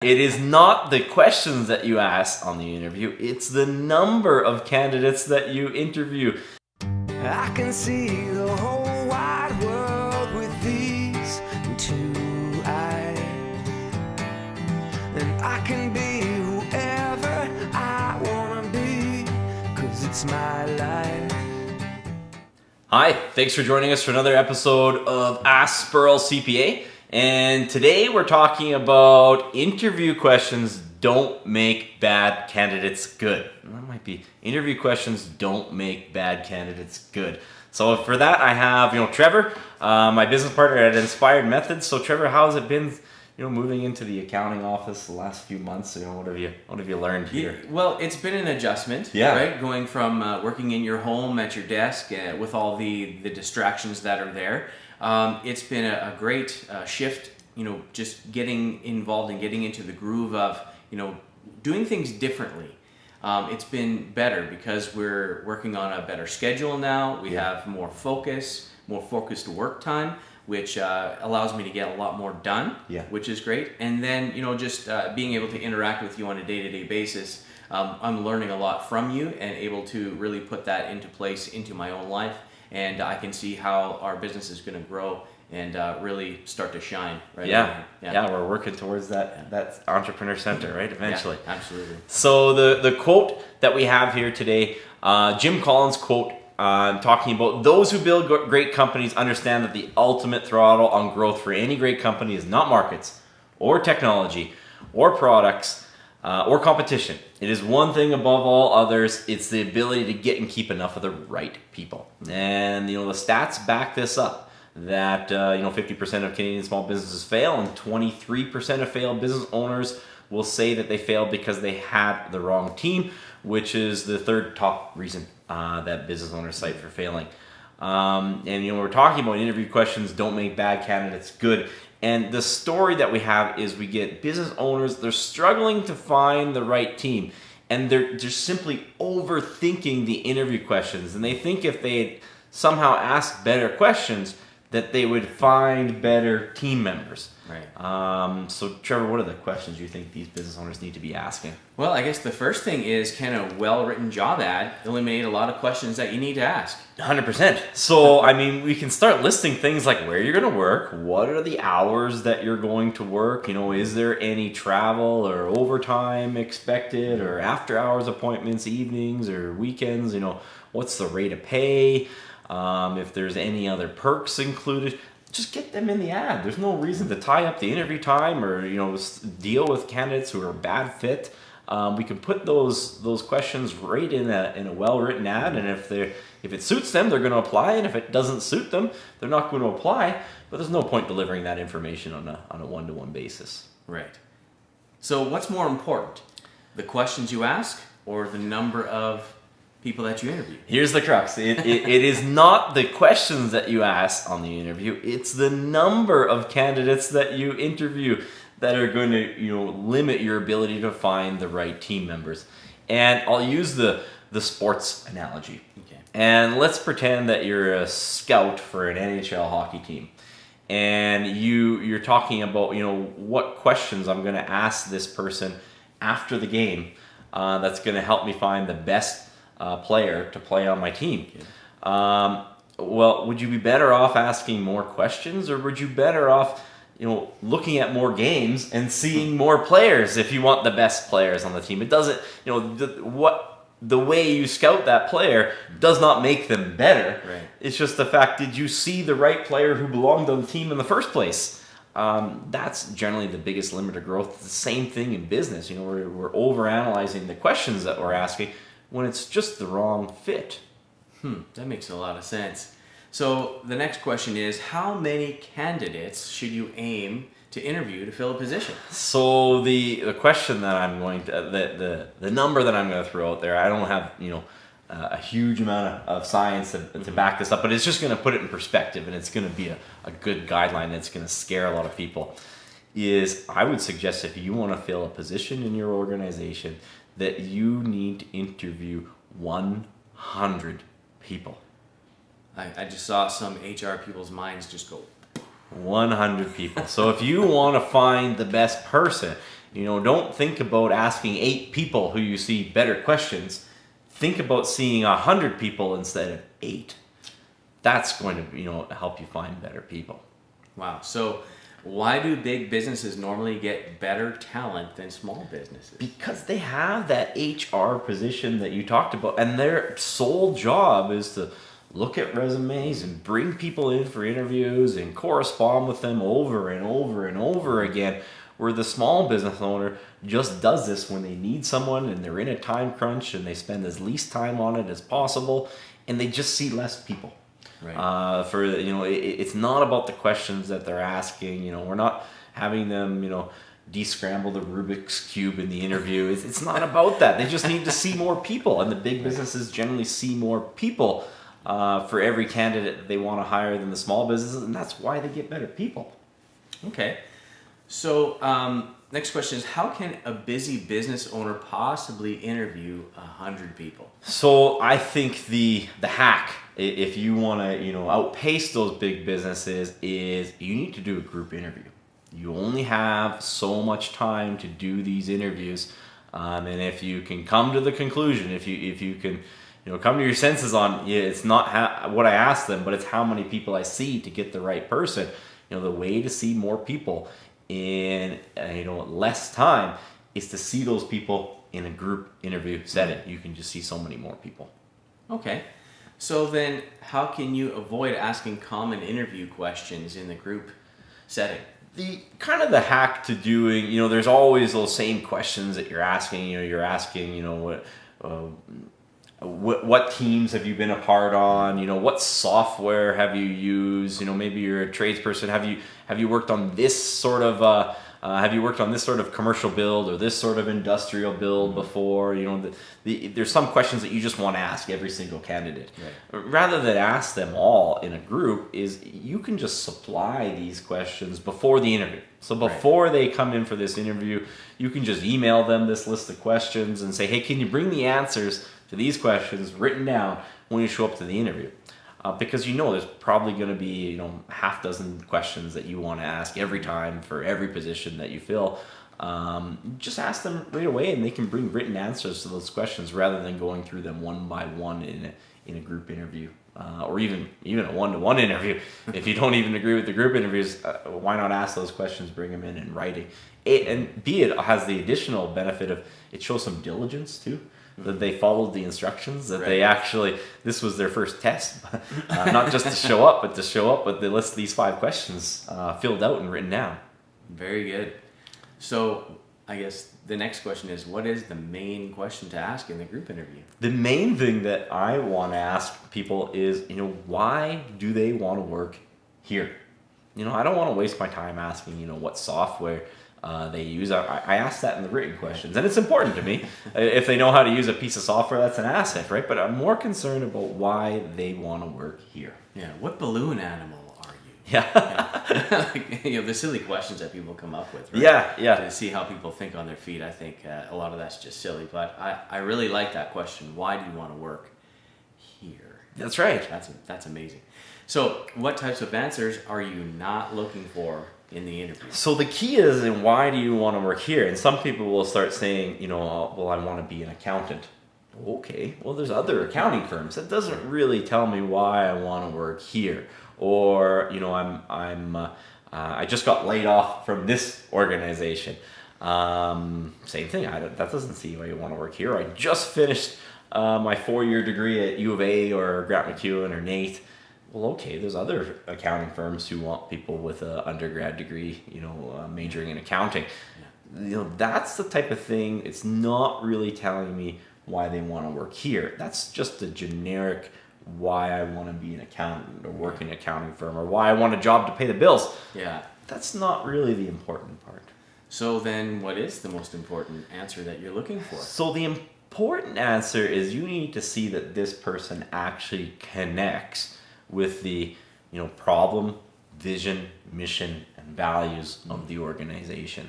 It is not the questions that you ask on the interview, it's the number of candidates that you interview. I can see the whole wide world with these two eyes, and I can be whoever I wanna be, 'cause it's my life. Hi, thanks for joining us for another episode of Ask Spurrell CPA. And today we're talking about interview questions don't make bad candidates good. That might be interview questions don't make bad candidates good. So for that I have Trevor, my business partner at Inspired Methods. So Trevor, how has it been moving into the accounting office the last few months? What have you learned here? Well, it's been an adjustment, Yeah. right? Going from working in your home at your desk with all the distractions that are there. It's been a great shift, just getting involved and getting into the groove of, doing things differently. It's been better because we're working on a better schedule now. We have more focused work time, which allows me to get a lot more done, which is great. And then, just being able to interact with you on a day-to-day basis, I'm learning a lot from you and able to really put that into place into my own life. And I can see how our business is going to grow and really start to shine. Right? Yeah, we're working towards that entrepreneur center, right? Eventually. Yeah, absolutely. So the quote that we have here today, Jim Collins' quote, talking about those who build great companies understand that the ultimate throttle on growth for any great company is not markets or technology or products or competition. It is one thing above all others. It's the ability to get and keep enough of the right people. And the stats back this up, that 50% of Canadian small businesses fail, and 23% of failed business owners will say that they failed because they had the wrong team, which is the third top reason that business owners cite for failing. And we're talking about interview questions don't make bad candidates good. And the story that we have is we get business owners, they're struggling to find the right team. And they're just simply overthinking the interview questions. And they think if they somehow ask better questions, that they would find better team members. Right. So Trevor, what are the questions you think these business owners need to be asking? Well, I guess the first thing is, can a well-written job ad eliminate a lot of questions that you need to ask? 100%. So, we can start listing things like where you're going to work, what are the hours that you're going to work, is there any travel or overtime expected, or after-hours appointments, evenings or weekends, what's the rate of pay, if there's any other perks included. Just get them in the ad. There's no reason to tie up the interview time or deal with candidates who are a bad fit. We can put those questions right in a well-written ad, and if it suits them, they're going to apply, and if it doesn't suit them, they're not going to apply. But there's no point delivering that information on a one-to-one basis. Right. So what's more important, the questions you ask or the number of people that you interview? Here's the crux. It is not the questions that you ask on the interview. It's the number of candidates that you interview that are going to limit your ability to find the right team members. And I'll use the sports analogy. Okay. And let's pretend that you're a scout for an NHL hockey team. And you're talking about what questions I'm going to ask this person after the game that's going to help me find the best player to play on my team. Well, would you be better off asking more questions, or would you better off looking at more games and seeing more players if you want the best players on the team? It doesn't, the way you scout that player does not make them better. Right. It's just the fact, did you see the right player who belonged on the team in the first place? That's generally the biggest limiter of growth. It's the same thing in business. We're overanalyzing the questions that we're asking when it's just the wrong fit. That makes a lot of sense. So the next question is, how many candidates should you aim to interview to fill a position? So the question that I'm going to, the number that I'm going to throw out there, I don't have a huge amount of science to back this up, but it's just going to put it in perspective, and it's going to be a good guideline that's going to scare a lot of people. Is I would suggest, if you want to fill a position in your organization, that you need to interview 100 people. I just saw some HR people's minds just go. 100 people. So if you want to find the best person, Don't think about asking 8 people who you see better questions. Think about seeing 100 people instead of 8. That's going to, help you find better people. Wow. So why do big businesses normally get better talent than small businesses? Because they have that HR position that you talked about, and their sole job is to look at resumes and bring people in for interviews and correspond with them over and over and over again, where the small business owner just does this when they need someone and they're in a time crunch and they spend as least time on it as possible, and they just see less people. Right. It's not about the questions that they're asking. We're not having them, descramble the Rubik's Cube in the interview. It's not about that. They just need to see more people, and the big businesses generally see more people for every candidate that they want to hire than the small businesses, and that's why they get better people. Okay. So next question is, how can a busy business owner possibly interview 100 people? So I think the hack, if you want to outpace those big businesses, is you need to do a group interview. You only have so much time to do these interviews, and if you can come to the conclusion, if you can come to your senses on, it's not what I asked them, but it's how many people I see to get the right person. The way to see more people in less time is to see those people in a group interview setting. You can just see so many more people. Okay. So then how can you avoid asking common interview questions in the group setting? The hack to doing, there's always those same questions that you're asking. You're asking, what teams have you been a part on? What software have you used? Maybe you're a tradesperson. Have you worked on this sort of commercial build or this sort of industrial build before? There's some questions that you just want to ask every single candidate. Right. Rather than ask them all in a group, is you can just supply these questions before the interview. So before they come in for this interview, you can just email them this list of questions and say, hey, can you bring the answers to these questions written down when you show up to the interview? Because there's probably going to be half dozen questions that you want to ask every time for every position that you fill. Just ask them right away, and they can bring written answers to those questions rather than going through them one by one in a group interview, or even a one-to-one interview. If you don't even agree with the group interviews, why not ask those questions? Bring them in writing. It has the additional benefit of it shows some diligence too. That they followed the instructions, that they actually, this was their first test, not just to show up, but to show up with these 5 questions filled out and written down. Very good. So I guess the next question is, what is the main question to ask in the group interview? The main thing that I want to ask people is, why do they want to work here? I don't want to waste my time asking, what software they use. I ask that in the written questions, and it's important to me. If they know how to use a piece of software, that's an asset, right? But I'm more concerned about why they want to work here. Yeah. What balloon animal are you? Yeah. The silly questions that people come up with, right? Yeah. To see how people think on their feet, I think a lot of that's just silly. But I really like that question. Why do you want to work here? That's right. That's amazing. So what types of answers are you not looking for in the interview? So the key is, and why do you want to work here? And some people will start saying, well, I want to be an accountant. Okay, well, there's other accounting firms. That doesn't really tell me why I want to work here. Or, I just got laid off from this organization. Same thing. That doesn't see why you want to work here. I just finished my 4-year degree at U of A or Grant McEwen or NAIT. Well, okay, there's other accounting firms who want people with an undergrad degree, majoring in accounting. Yeah. That's the type of thing. It's not really telling me why they want to work here. That's just a generic why I want to be an accountant or work in an accounting firm, or why I want a job to pay the bills. Yeah. That's not really the important part. So then what is the most important answer that you're looking for? So the important answer is you need to see that this person actually connects with the problem, vision, mission, and values of the organization.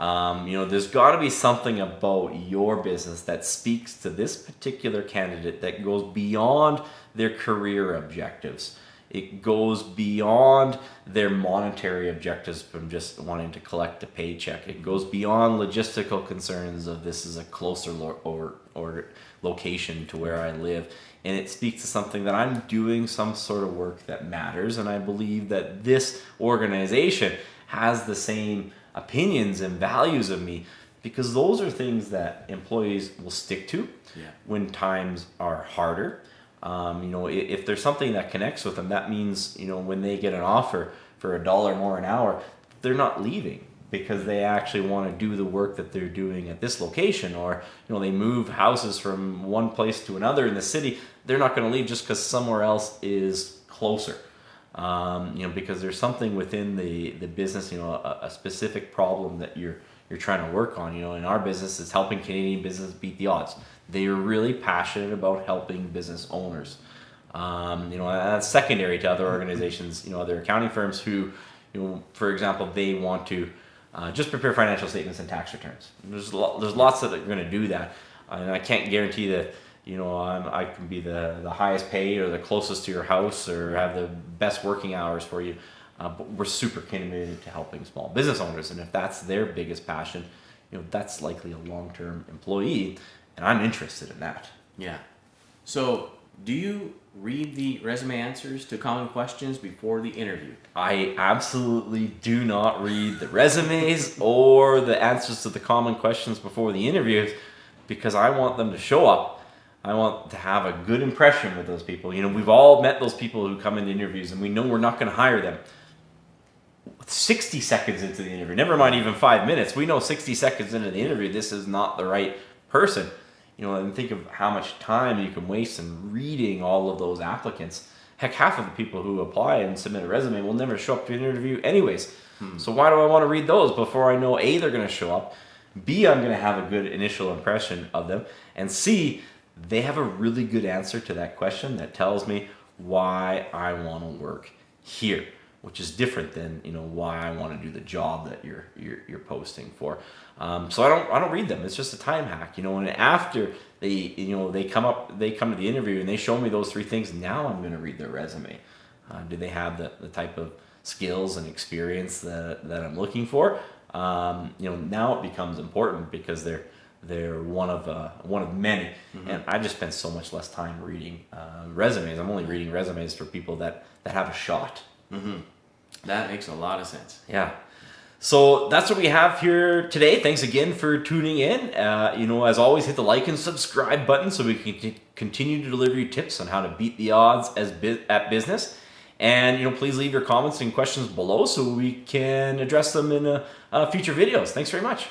There's got to be something about your business that speaks to this particular candidate that goes beyond their career objectives. It goes beyond their monetary objectives from just wanting to collect a paycheck. It goes beyond logistical concerns of this is a closer or location to where I live. And it speaks to something that I'm doing some sort of work that matters. And I believe that this organization has the same opinions and values of me, because those are things that employees will stick to when times are harder. If there's something that connects with them, that means, when they get an offer for $1 more an hour, they're not leaving because they actually want to do the work that they're doing at this location, or, they move houses from one place to another in the city. They're not going to leave just because somewhere else is closer. Because there's something within the business, a specific problem that you're trying to work on. In our business, it's helping Canadian business beat the odds. They are really passionate about helping business owners. That's secondary to other organizations, other accounting firms who, for example, they want to just prepare financial statements and tax returns. There's lots that are going to do that, and I can't guarantee that. I can be the highest paid or the closest to your house or have the best working hours for you. But we're super committed to helping small business owners. And if that's their biggest passion, that's likely a long-term employee. And I'm interested in that. Yeah. So do you read the resume answers to common questions before the interview? I absolutely do not read the resumes or the answers to the common questions before the interviews, because I want them to show up. I want to have a good impression with those people. We've all met those people who come into interviews and we know we're not going to hire them. 60 seconds into the interview, never mind even 5 minutes, we know 60 seconds into the interview, this is not the right person. And think of how much time you can waste in reading all of those applicants. Heck, half of the people who apply and submit a resume will never show up to an interview anyways. So why do I want to read those before I know A, they're going to show up, B, I'm going to have a good initial impression of them, and C, they have a really good answer to that question that tells me why I want to work here, which is different than why I want to do the job that you're posting for. So I don't read them. It's just a time hack, And after they come to the interview and they show me those 3 things, now I'm going to read their resume. Do they have the type of skills and experience that I'm looking for? Now it becomes important because they're one of many, and I just spend so much less time reading resumes. I'm only reading resumes for people that have a shot. That makes a lot of sense. Yeah. So that's what we have here today. Thanks again for tuning in. As always, hit the like and subscribe button so we can continue to deliver you tips on how to beat the odds at business. And please leave your comments and questions below so we can address them in future videos. Thanks very much.